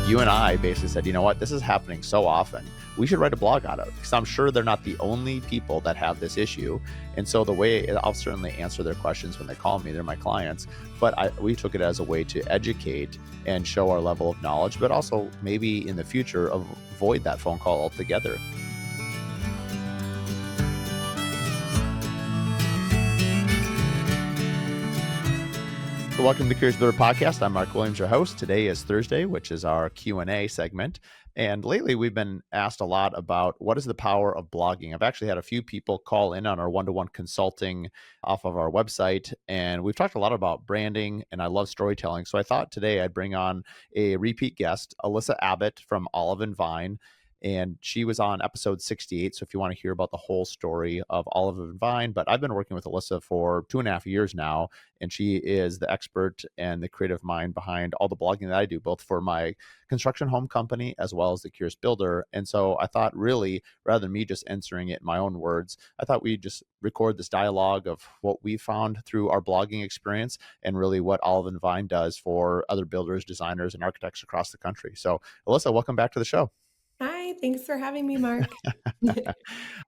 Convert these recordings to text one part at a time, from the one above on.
You and I basically said, you know what, this is happening so often. We should write a blog on it because I'm sure they're not the only people that have this issue. And so the way I'll certainly answer their questions when they call me, they're my clients. But we took it as a way to educate and show our level of knowledge, but also maybe in the future avoid that phone call altogether. So welcome to the Curious Builder Podcast. I'm Mark Williams, your host. Today is Thursday, which is our Q&A segment. And lately we've been asked a lot about what is the power of blogging. I've actually had a few people call in on our one-to-one consulting off of our website. And we've talked a lot about branding, and I love storytelling. So I thought today I'd bring on a repeat guest, Alyssa Abbott from Olive and Vine. And she was on episode 68. So if you want to hear about the whole story of Olive and Vine, but I've been working with Alyssa for 2.5 years now, and she is the expert and the creative mind behind all the blogging that I do, both for my construction home company as well as the Curious Builder. And so I thought, really, rather than me just answering it in my own words, I thought we'd just record this dialogue of what we found through our blogging experience and really what Olive and Vine does for other builders, designers, and architects across the country. So Alyssa, welcome back to the show. Hi, thanks for having me, Mark.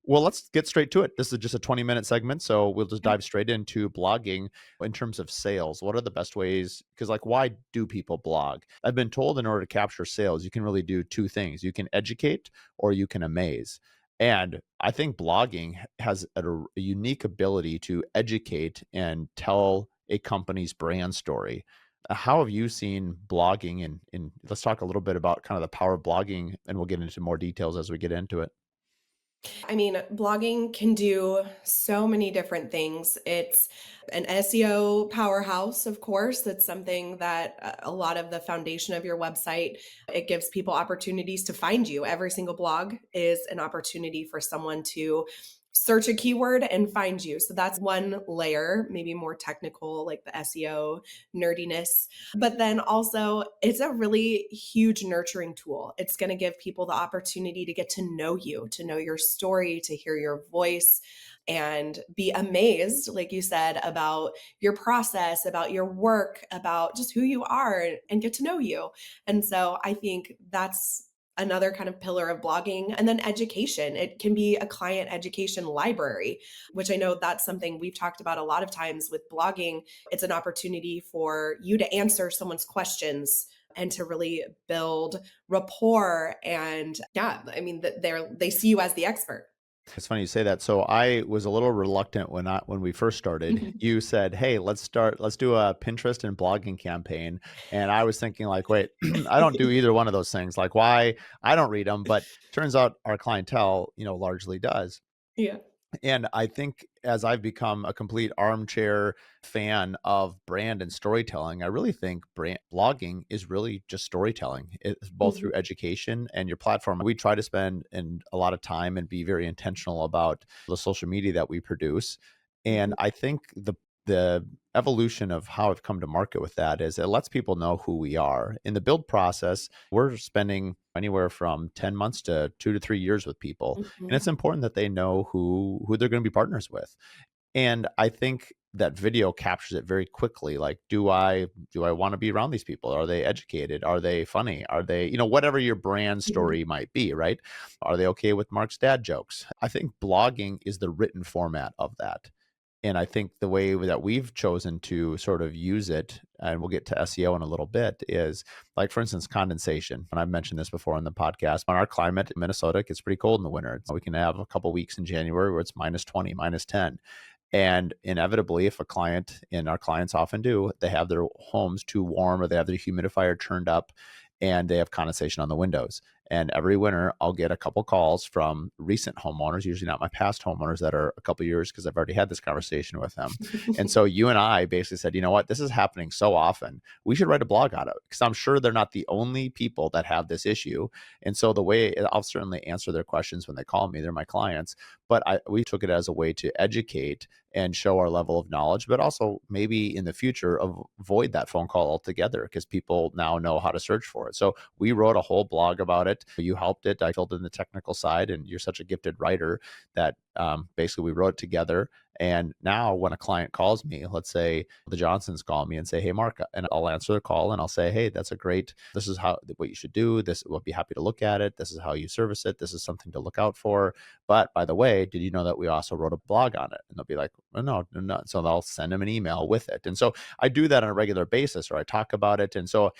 Well, let's get straight to it. This is just a 20-minute segment, so we'll just dive straight into blogging in terms of sales. What are the best ways? Because, why do people blog? I've been told in order to capture sales, you can really do two things. You can educate or you can amaze. And I think blogging has a unique ability to educate and tell a company's brand story. How have you seen blogging? And let's talk a little bit about kind of the power of blogging, and we'll get into more details as we get into it. I mean, blogging can do so many different things. It's an SEO powerhouse, of course. That's something that a lot of the foundation of your website, it gives people opportunities to find you. Every single blog is an opportunity for someone to search a keyword and find you. So that's one layer, maybe more technical, like the SEO nerdiness. But then also, it's a really huge nurturing tool. It's going to give people the opportunity to get to know you, to know your story, to hear your voice, and be amazed, like you said, about your process, about your work, about just who you are, and get to know you. And so I think that's another kind of pillar of blogging. And then education. It can be a client education library, which I know that's something we've talked about a lot of times with blogging. It's an opportunity for you to answer someone's questions and to really build rapport. And yeah, I mean, they see you as the expert. It's funny you say that. So I was a little reluctant when we first started. You said, "Hey, let's do a Pinterest and blogging campaign." And I was thinking wait, I don't do either one of those things. Why? I don't read them, but turns out our clientele, largely does. Yeah. And I think as I've become a complete armchair fan of brand and storytelling, I really think blogging is really just storytelling. It's both through education and your platform. We try to spend a lot of time and be very intentional about the social media that we produce. And I think the evolution of how I've come to market with that is it lets people know who we are. In the build process, we're spending anywhere from 10 months to 2 to 3 years with people. And it's important that they know who they're going to be partners with. And I think that video captures it very quickly. Do I want to be around these people? Are they educated? Are they funny? Are they, whatever your brand story might be, right? Are they okay with Mark's dad jokes? I think blogging is the written format of that. And I think the way that we've chosen to sort of use it, and we'll get to SEO in a little bit, is for instance, condensation. And I've mentioned this before on the podcast. On our climate in Minnesota, it gets pretty cold in the winter. We can have a couple weeks in January where it's -20, -10. And inevitably, if a client, and our clients often do, they have their homes too warm or they have their humidifier turned up and they have condensation on the windows. And every winter, I'll get a couple calls from recent homeowners, usually not my past homeowners that are a couple years, because I've already had this conversation with them. And so you and I basically said, you know what, this is happening so often. We should write a blog on it because I'm sure they're not the only people that have this issue. And so the way I'll certainly answer their questions when they call me, they're my clients, but we took it as a way to educate and show our level of knowledge, but also maybe in the future avoid that phone call altogether because people now know how to search for it. So we wrote a whole blog about it. You helped it. I filled in the technical side, and you're such a gifted writer that basically we wrote it together. And now when a client calls me, let's say the Johnsons call me and say, "Hey, Mark," and I'll answer the call and I'll say, "Hey, that's a great, this is how, what you should do. This will be happy to look at it. This is how you service it. This is something to look out for. But by the way, did you know that we also wrote a blog on it?" And they'll be like, "Oh, no, no, no." So they'll send them an email with it. And so I do that on a regular basis, or I talk about it. And so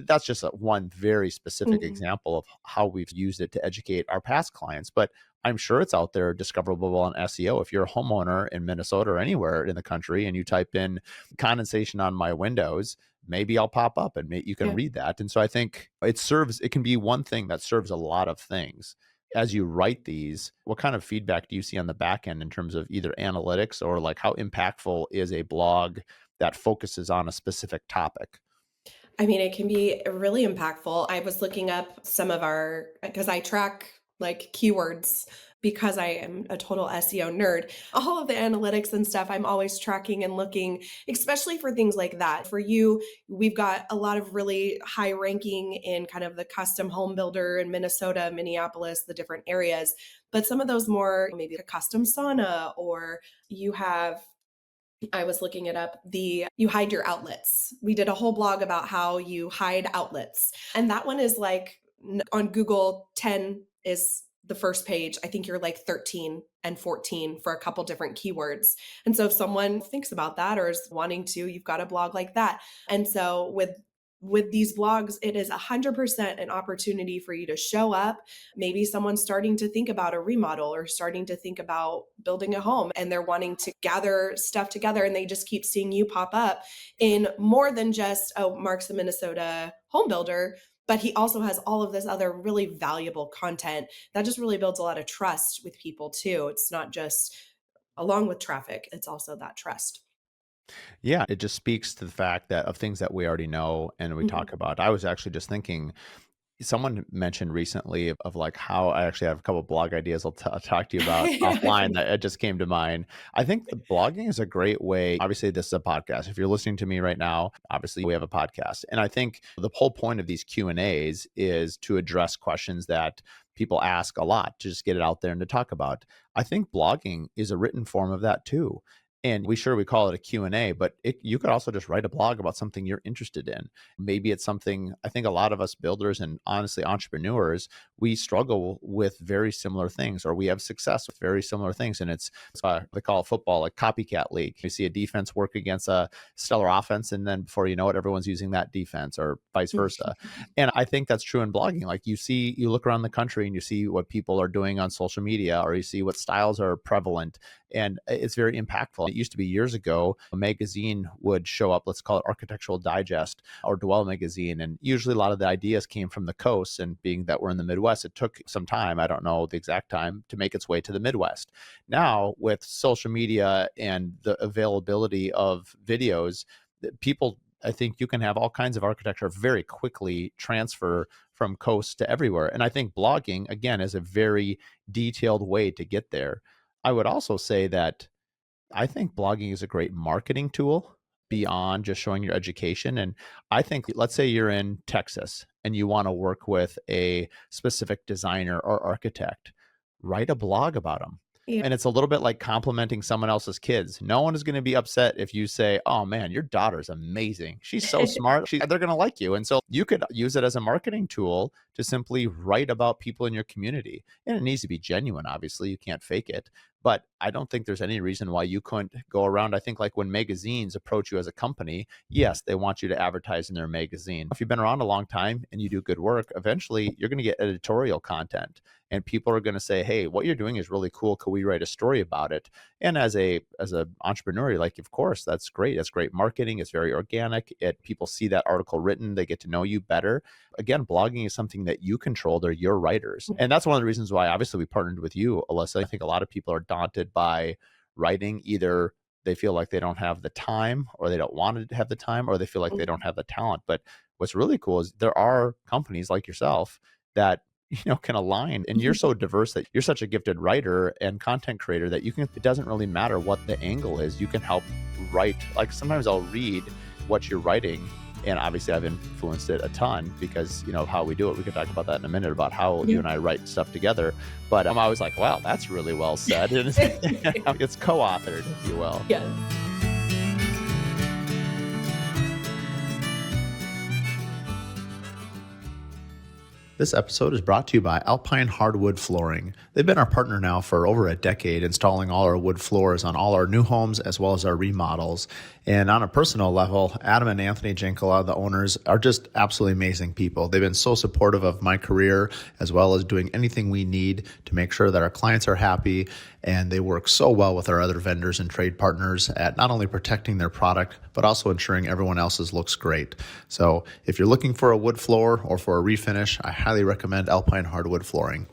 that's just one very specific Mhm. example of how we've used it to educate our past clients. But I'm sure it's out there discoverable on SEO. If you're a homeowner in Minnesota or anywhere in the country and you type in condensation on my windows, maybe I'll pop up and you can Yeah. read that. And so I think it can be one thing that serves a lot of things. As you write these, what kind of feedback do you see on the back end in terms of either analytics or like how impactful is a blog that focuses on a specific topic? I mean, it can be really impactful. I was looking up some of our, because I track like keywords because I am a total SEO nerd. All of the analytics and stuff, I'm always tracking and looking, especially for things like that. For you, we've got a lot of really high ranking in kind of the custom home builder in Minnesota, Minneapolis, the different areas. But some of those more, maybe a custom sauna, or you have, I was looking it up. You hide your outlets. We did a whole blog about how you hide outlets. And that one is like on Google, 10 is the first page. I think you're like 13 and 14 for a couple different keywords. And so if someone thinks about that or is wanting to, you've got a blog like that. And so with these blogs, it is 100% an opportunity for you to show up. Maybe someone's starting to think about a remodel or starting to think about building a home and they're wanting to gather stuff together and they just keep seeing you pop up in more than just, oh, Mark's a Minnesota home builder, but he also has all of this other really valuable content that just really builds a lot of trust with people too. It's not just along with traffic, it's also that trust. Yeah, it just speaks to the fact that of things that we already know and we Mhm. talk about. I was actually just thinking, someone mentioned recently of like how I actually have a couple blog ideas I'll talk to you about offline that it just came to mind. I think the blogging is a great way. Obviously, this is a podcast. If you're listening to me right now, obviously we have a podcast. And I think the whole point of these Q&As is to address questions that people ask a lot, to just get it out there and to talk about. I think blogging is a written form of that too. And we call it a Q&A, but you could also just write a blog about something you're interested in. Maybe it's something, I think a lot of us builders and honestly entrepreneurs, we struggle with very similar things, or we have success with very similar things. And they call it football, like copycat league. You see a defense work against a stellar offense, and then before you know it, everyone's using that defense or vice versa. And I think that's true in blogging. Like you look around the country and you see what people are doing on social media, or you see what styles are prevalent, and it's very impactful. It used to be years ago, a magazine would show up, let's call it Architectural Digest or Dwell magazine. And usually a lot of the ideas came from the coast. And being that we're in the Midwest, it took some time, I don't know the exact time, to make its way to the Midwest. Now, with social media and the availability of videos, people, I think you can have all kinds of architecture very quickly transfer from coast to everywhere. And I think blogging, again, is a very detailed way to get there. I would also say that I think blogging is a great marketing tool beyond just showing your education. And I think, let's say you're in Texas and you want to work with a specific designer or architect, write a blog about them. Yeah. And it's a little bit like complimenting someone else's kids. No one is going to be upset if you say, "Oh man, your daughter's amazing. She's so smart. They're going to like you." And so you could use it as a marketing tool to simply write about people in your community. And it needs to be genuine, obviously. You can't fake it. But I don't think there's any reason why you couldn't go around. I think like when magazines approach you as a company, yes, they want you to advertise in their magazine. If you've been around a long time and you do good work, eventually you're going to get editorial content and people are going to say, "Hey, what you're doing is really cool. Could we write a story about it?" And as a entrepreneur, you're like, of course, that's great. That's great marketing. It's very organic. People see that article written, they get to know you better. Again, blogging is something that you control. They're your writers. And that's one of the reasons why obviously we partnered with you, Alyssa. I think a lot of people are daunted by writing. Either they feel like they don't have the time, or they don't want to have the time, or they feel like they don't have the talent. But what's really cool is there are companies like yourself that can align, and you're so diverse, that you're such a gifted writer and content creator that it doesn't really matter what the angle is. You can help write. Like sometimes I'll read what you're writing And obviously, I've influenced it a ton because, of how we do it. We can talk about that in a minute about how you Yeah. and I write stuff together. But I'm always like, wow, that's really well said. And it's co-authored, if you will. Yes. This episode is brought to you by Alpine Hardwood Flooring. They've been our partner now for over a decade, installing all our wood floors on all our new homes as well as our remodels. And on a personal level, Adam and Anthony Jinkala, the owners, are just absolutely amazing people. They've been so supportive of my career as well as doing anything we need to make sure that our clients are happy. And they work so well with our other vendors and trade partners at not only protecting their product, but also ensuring everyone else's looks great. So if you're looking for a wood floor or for a refinish, I highly recommend Alpine Hardwood Flooring.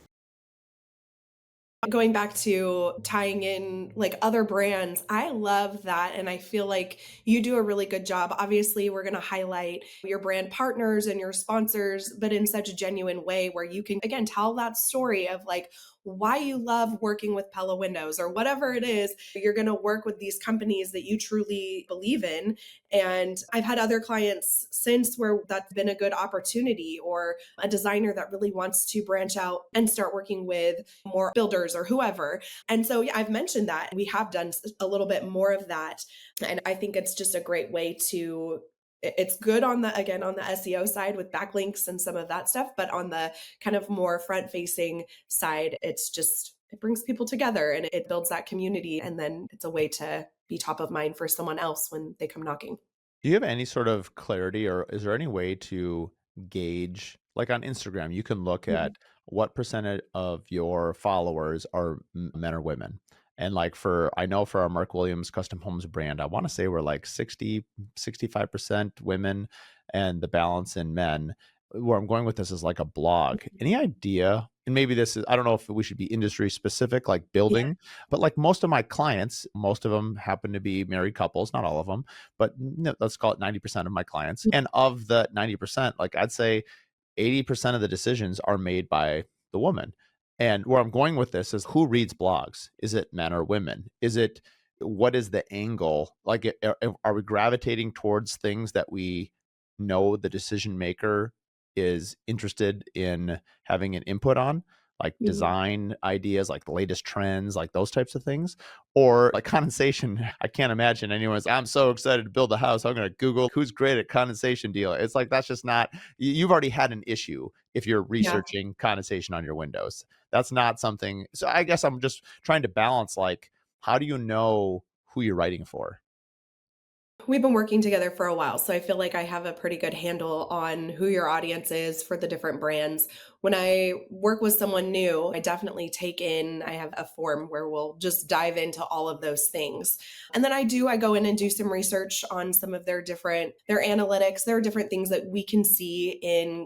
Going back to tying in like other brands, I love that. And I feel like you do a really good job. Obviously, we're going to highlight your brand partners and your sponsors, but in such a genuine way where you can, again, tell that story of like why you love working with Pella Windows or whatever it is. You're going to work with these companies that you truly believe in. And I've had other clients since where that's been a good opportunity, or a designer that really wants to branch out and start working with more builders or whoever. And so, yeah, I've mentioned that we have done a little bit more of that. And I think it's just a great way to, it's good on the, again, on the SEO side with backlinks and some of that stuff, but on the kind of more front facing side, it's just, it brings people together and it builds that community. And then it's a way to be top of mind for someone else when they come knocking. Do you have any sort of clarity, or is there any way to gauge, like on Instagram, you can look at Mhm. what percentage of your followers are men or women? And like I know for our Mark Williams custom homes brand, I want to say we're like 65% women and the balance in men. Where I'm going with this is like a blog. Any idea? And maybe this is, I don't know if we should be industry specific, like Yeah. building, but like most of my clients, most of them happen to be married couples, not all of them, but no, let's call it 90% of my clients. And of the 90%, like I'd say 80% of the decisions are made by the woman. And where I'm going with this is who reads blogs? Is it men or women? What is the angle? Like, are we gravitating towards things that we know the decision maker is interested in having an input on, like Mhm. design ideas, like the latest trends, like those types of things? Or like condensation, I can't imagine anyone's, I'm so excited to build a house. I'm going to Google who's great at condensation deal. It's like, that's just not, you've already had an issue if you're Yeah. researching condensation on your windows. That's not something. So I guess I'm just trying to balance, like, how do you know who you're writing for? We've been working together for a while, so I feel like I have a pretty good handle on who your audience is for the different brands. When I work with someone new, I definitely I have a form where we'll just dive into all of those things. And then I go in and do some research on some of their analytics. There are different things that we can see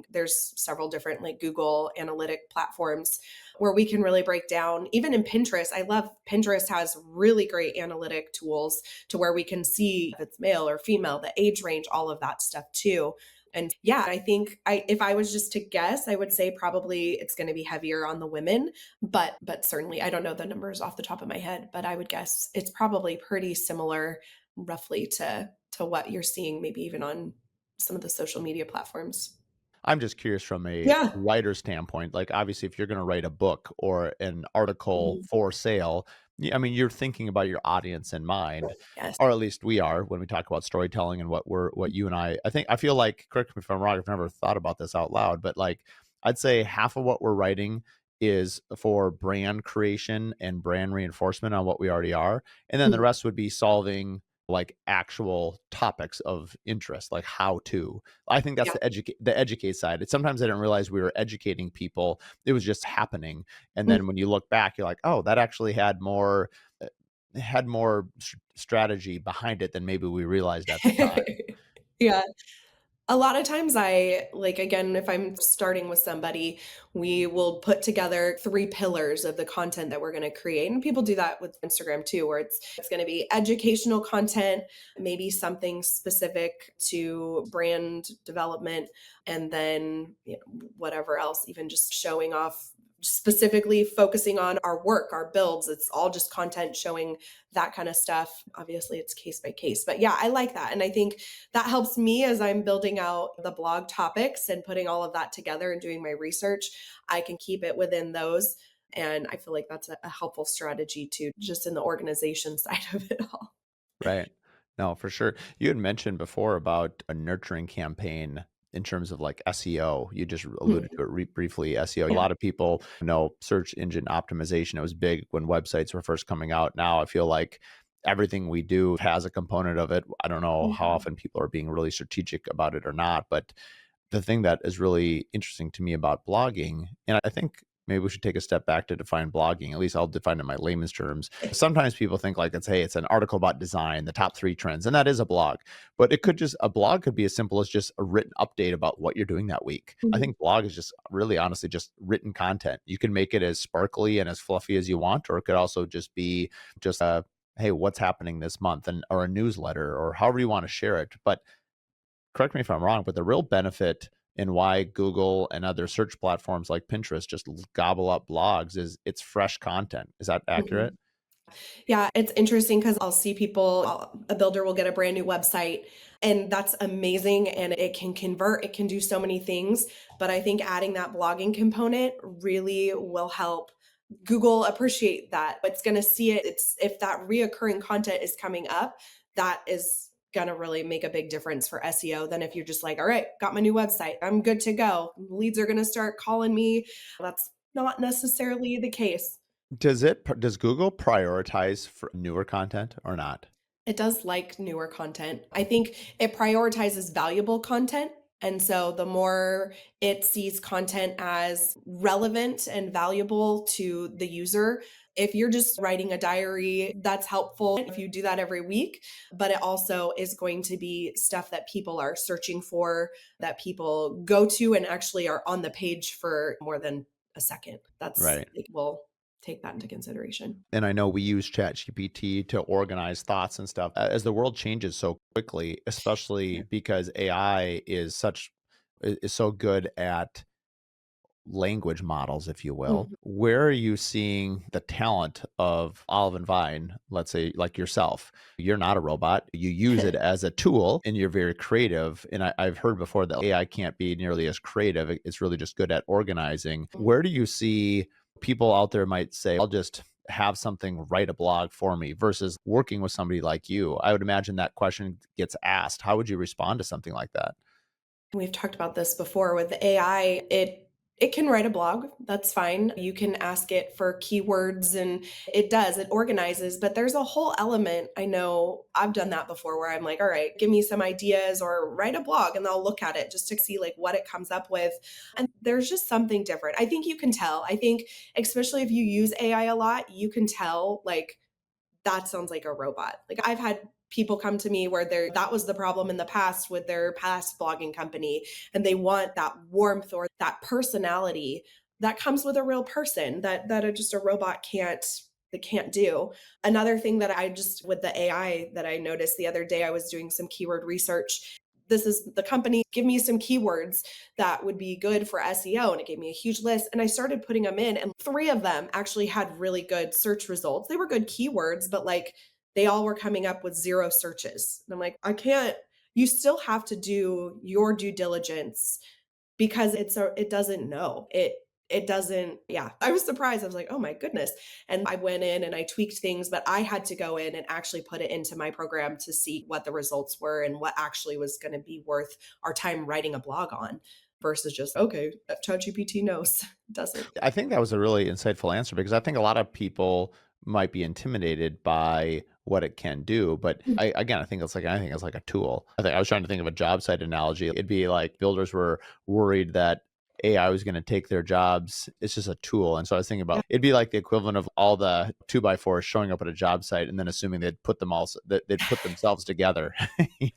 there's several different like Google analytic platforms where we can really break down, even in Pinterest. I love Pinterest has really great analytic tools to where we can see if it's male or female, the age range, all of that stuff too. And yeah, I think if I was just to guess, I would say probably it's going to be heavier on the women, but certainly I don't know the numbers off the top of my head, but I would guess it's probably pretty similar roughly to what you're seeing maybe even on some of the social media platforms. I'm just curious from a Yeah. writer standpoint. Like, obviously, if you're going to write a book or an article Mhm. for sale, I mean, you're thinking about your audience in mind, Yes. or at least we are when we talk about storytelling and what you and I feel like, correct me if I'm wrong, I've never thought about this out loud, but like, I'd say half of what we're writing is for brand creation and brand reinforcement on what we already are. And then the Mhm. rest would be solving like actual topics of interest, like how to. I think that's Yeah. the educate side. It's sometimes I didn't realize we were educating people. It was just happening. And Mhm. then when you look back, you're like, oh, that actually uh, had more strategy behind it than maybe we realized at the time. Yeah. A lot of times again, if I'm starting with somebody, we will put together 3 pillars of the content that we're gonna create, and people do that with Instagram too, where it's gonna be educational content, maybe something specific to brand development, and then, whatever else, even just showing off specifically focusing on our work, our builds. It's all just content showing that kind of stuff. Obviously, it's case by case. But yeah, I like that. And I think that helps me as I'm building out the blog topics and putting all of that together and doing my research. I can keep it within those. And I feel like that's a helpful strategy too, just in the organization side of it all. Right. No, for sure. You had mentioned before about a nurturing campaign in terms of like SEO. You just alluded Mhm. to it briefly. SEO. A Yeah. lot of people know search engine optimization. It was big when websites were first coming out. Now I feel like everything we do has a component of it. I don't know how Mhm. often people are being really strategic about it or not, but the thing that is really interesting to me about blogging, and I think maybe we should take a step back to define blogging. At least I'll define it in my layman's terms. Sometimes people think like it's, hey, it's an article about design, the top 3 trends, and that is a blog. But it could just a blog could be as simple as just a written update about what you're doing that week. I Mhm. think blog is just really honestly just written content. You can make it as sparkly and as fluffy as you want, or it could also just be just a hey, what's happening this month, and or a newsletter, or however you want to share it. But correct me if I'm wrong, but the real benefit in why Google and other search platforms like Pinterest just gobble up blogs is it's fresh content. Is that accurate? Mhm. Yeah, it's interesting because I'll see people, a builder will get a brand new website, and that's amazing. And it can convert, it can do so many things. But I think adding that blogging component really will help Google appreciate that. It's going to see it. It's if that reoccurring content is coming up, that is going to really make a big difference for SEO than if you're just like, all right, got my new website. I'm good to go. Leads are going to start calling me. That's not necessarily the case. Does Google prioritize for newer content or not? It does like newer content. I think it prioritizes valuable content. And so the more it sees content as relevant and valuable to the user, if you're just writing a diary, that's helpful if you do that every week. But it also is going to be stuff that people are searching for, that people go to and actually are on the page for more than a second. That's, Right. like, we'll take that into consideration. And I know we use ChatGPT to organize thoughts and stuff. As the world changes so quickly, especially because AI is so good at language models, if you will, Mhm. where are you seeing the talent of Olive and Vine? Let's say, like yourself, you're not a robot. You use it as a tool and you're very creative. And I've heard before that AI can't be nearly as creative. It's really just good at organizing. Where do you see people out there might say, I'll just have something write a blog for me versus working with somebody like you? I would imagine that question gets asked. How would you respond to something like that? We've talked about this before with the AI. It can write a blog. That's fine. You can ask it for keywords and it does. It organizes, but there's a whole element. I know I've done that before where I'm like, all right, give me some ideas or write a blog and I'll look at it just to see like what it comes up with. And there's just something different. I think you can tell. I think especially if you use AI a lot, you can tell like that sounds like a robot. Like I've had people come to me where that was the problem in the past with their past blogging company and they want that warmth or that personality that comes with a real person that just a robot can't do. Another thing that I just with the AI that I noticed the other day I was doing some keyword research. This is the company give me some keywords that would be good for SEO. And it gave me a huge list. And I started putting them in, and 3 of them actually had really good search results. They were good keywords, but like they all were coming up with 0 searches. And I'm like, I can't, you still have to do your due diligence because it doesn't know. It doesn't, yeah. I was surprised. I was like, oh my goodness. And I went in and I tweaked things, but I had to go in and actually put it into my program to see what the results were and what actually was going to be worth our time writing a blog on versus just, okay, ChatGPT knows. It doesn't. I think that was a really insightful answer because I think a lot of people might be intimidated by what it can do. But I think it's like anything, it's like a tool. I was trying to think of a job site analogy. It'd be like builders were worried that AI was going to take their jobs. It's just a tool. And so I was thinking Yeah. about it'd be like the equivalent of all the 2x4s showing up at a job site and then assuming that they'd put themselves together.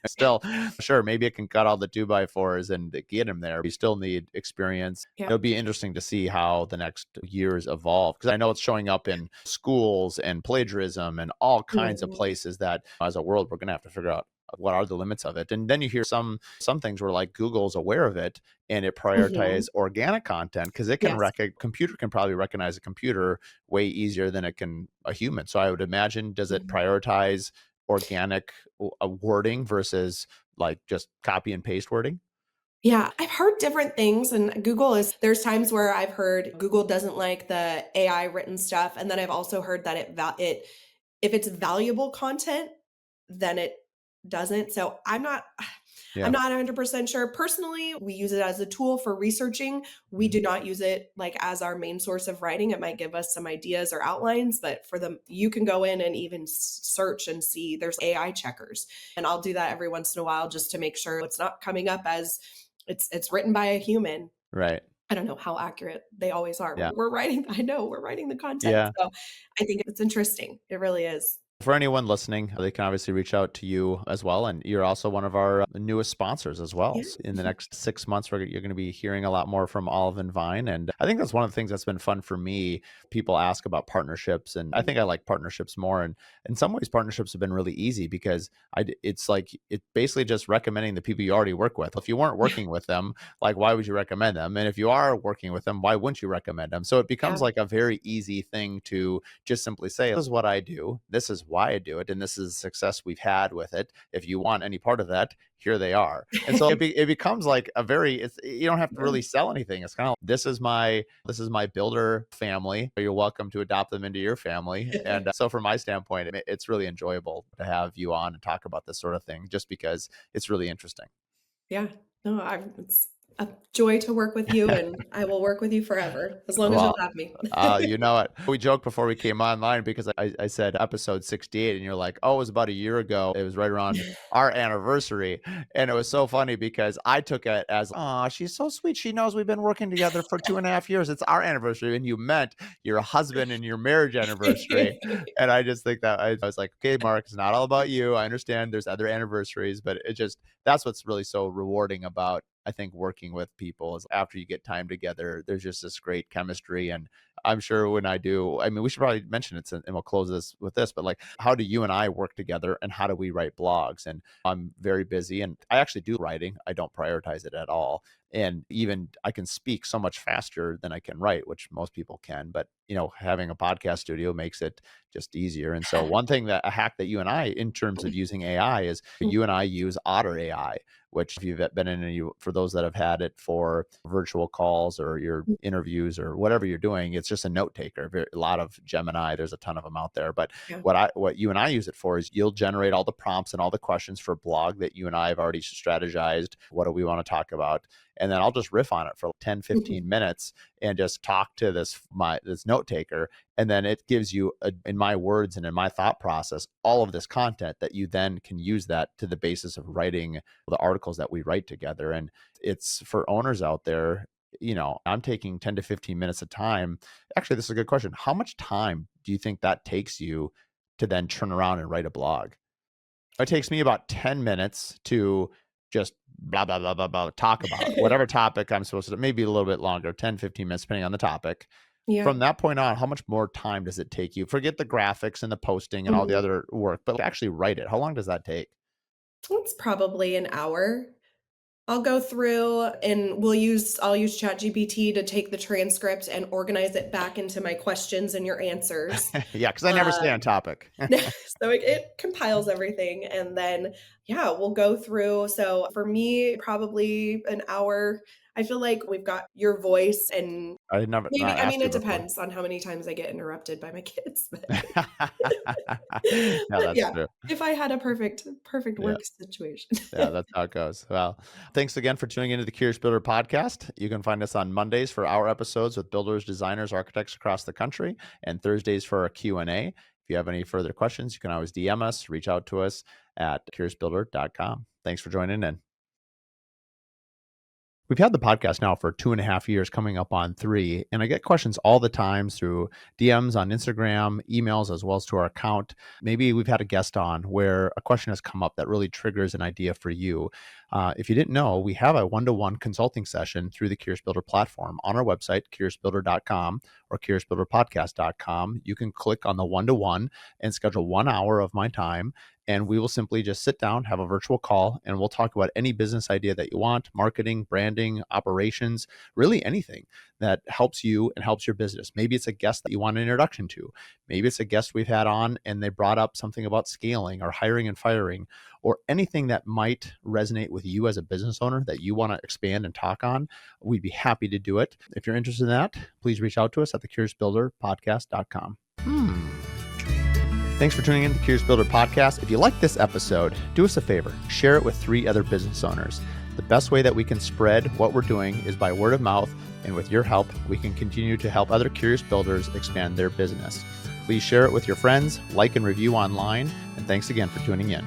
Still, sure, maybe it can cut all the 2x4s and get them there. You still need experience. Yeah. It'll be interesting to see how the next years evolve because I know it's showing up in schools and plagiarism and all kinds of Mhm. places that as a world we're going to have to figure out what are the limits of it? And then you hear some things where like Google's aware of it and it Mhm. prioritizes organic content because it can Yes. computer can probably recognize a computer way easier than it can a human. So I would imagine, does it Mhm. prioritize organic wording versus like just copy and paste wording? Yeah, I've heard different things, and there's times where I've heard Google doesn't like the AI written stuff, and then I've also heard that it if it's valuable content, then it doesn't. So I'm Yeah. not 100% sure. Personally, we use it as a tool for researching. We Mhm. do not use it like as our main source of writing. It might give us some ideas or outlines, but for them, you can go in and even search and see there's AI checkers. And I'll do that every once in a while just to make sure it's not coming up as it's written by a human. Right. I don't know how accurate they always are. Yeah. I know we're writing the content. Yeah. So I think it's interesting. It really is. For anyone listening, they can obviously reach out to you as well. And you're also one of our newest sponsors as well. Yeah. In the next 6 months, you're going to be hearing a lot more from Olive and Vine. And I think that's one of the things that's been fun for me. People ask about partnerships, and I think I like partnerships more. And in some ways, partnerships have been really easy because it's like, it's basically just recommending the people you already work with. If you weren't working with them, like, why would you recommend them? And if you are working with them, why wouldn't you recommend them? So it becomes Yeah. like a very easy thing to just simply say, this is what I do. This is why I do it. And this is the success we've had with it. If you want any part of that, here they are. And so it becomes like you don't have to really sell anything. It's kind of, this is my builder family. You're welcome to adopt them into your family. And so from my standpoint, it's really enjoyable to have you on and talk about this sort of thing just because it's really interesting. Yeah. No, it's a joy to work with you, and I will work with you forever as long as you'll Well, have me. you know it. We joked before we came online because I said episode 68, and you're like, oh, it was about a year ago. It was right around our anniversary. And it was so funny because I took it as, oh, she's so sweet. She knows we've been working together for 2.5 years. It's our anniversary. And you meant your husband and your marriage anniversary. And I just think that I was like, okay, Mark, it's not all about you. I understand there's other anniversaries, but that's what's really so rewarding about, I think, working with people is after you get time together, there's just this great chemistry. And I'm sure when I mean, we should probably mention it and we'll close this with this, but like, how do you and I work together and how do we write blogs? And I'm very busy and I actually do writing. I don't prioritize it at all. And even I can speak so much faster than I can write, which most people can. But, having a podcast studio makes it just easier. And so, one thing a hack that you and I, in terms of using AI, is you and I use Otter AI, which if you've been in for those that have had it for virtual calls or your interviews or whatever you're doing, it's just a note taker. A lot of Gemini, there's a ton of them out there. But Yeah. what you and I use it for is you'll generate all the prompts and all the questions for a blog that you and I have already strategized. What do we want to talk about? And then I'll just riff on it for 10, Mhm. 15 minutes and just talk to this note taker. And then it gives you, in my words and in my thought process, all of this content that you then can use that to the basis of writing the articles that we write together. And it's for owners out there, I'm taking 10 to 15 minutes of time. Actually, this is a good question. How much time do you think that takes you to then turn around and write a blog? It takes me about 10 minutes to just blah, blah, blah, blah, blah, talk about whatever topic I'm supposed to, maybe a little bit longer, 10, 15 minutes, depending on the topic. Yeah. From that point on, how much more time does it take you? Forget the graphics and the posting and all the Mhm. other work, but actually write it. How long does that take? It's probably an hour. I'll go through and I'll use ChatGPT to take the transcript and organize it back into my questions and your answers. Yeah, because I never Uh, stay on topic. so it compiles everything, and then, yeah, we'll go through. So for me, probably an hour. I feel like we've got your voice and I had never maybe not I mean, asked you it before. depends on how many times I get interrupted by my kids, but Yeah, but that's yeah, true. if I had a perfect Yeah. work situation. Yeah, that's how it goes. Well, thanks again for tuning into the Curious Builder podcast. You can find us on Mondays for our episodes with builders, designers, architects across the country, and Thursdays for our Q&A. If you have any further questions, you can always DM us, reach out to us at curiousbuilder.com. Thanks for joining in. We've had the podcast now for 2.5 years, coming up on 3, and I get questions all the time through DMs on Instagram, emails, as well as to our account. Maybe we've had a guest on where a question has come up that really triggers an idea for you. If you didn't know, we have a one-to-one consulting session through the Curious Builder platform on our website, curiousbuilder.com or curiousbuilderpodcast.com. You can click on the one-to-one and schedule 1 hour of my time. And we will simply just sit down, have a virtual call, and we'll talk about any business idea that you want, marketing, branding, operations, really anything that helps you and helps your business. Maybe it's a guest that you want an introduction to. Maybe it's a guest we've had on and they brought up something about scaling or hiring and firing, or anything that might resonate with you as a business owner that you want to expand and talk on. We'd be happy to do it. If you're interested in that, please reach out to us at thecuriousbuilderpodcast.com. Thanks for tuning in to the Curious Builder Podcast. If you like this episode, do us a favor, share it with 3 other business owners. The best way that we can spread what we're doing is by word of mouth, and with your help, we can continue to help other curious builders expand their business. Please share it with your friends, like and review online, and thanks again for tuning in.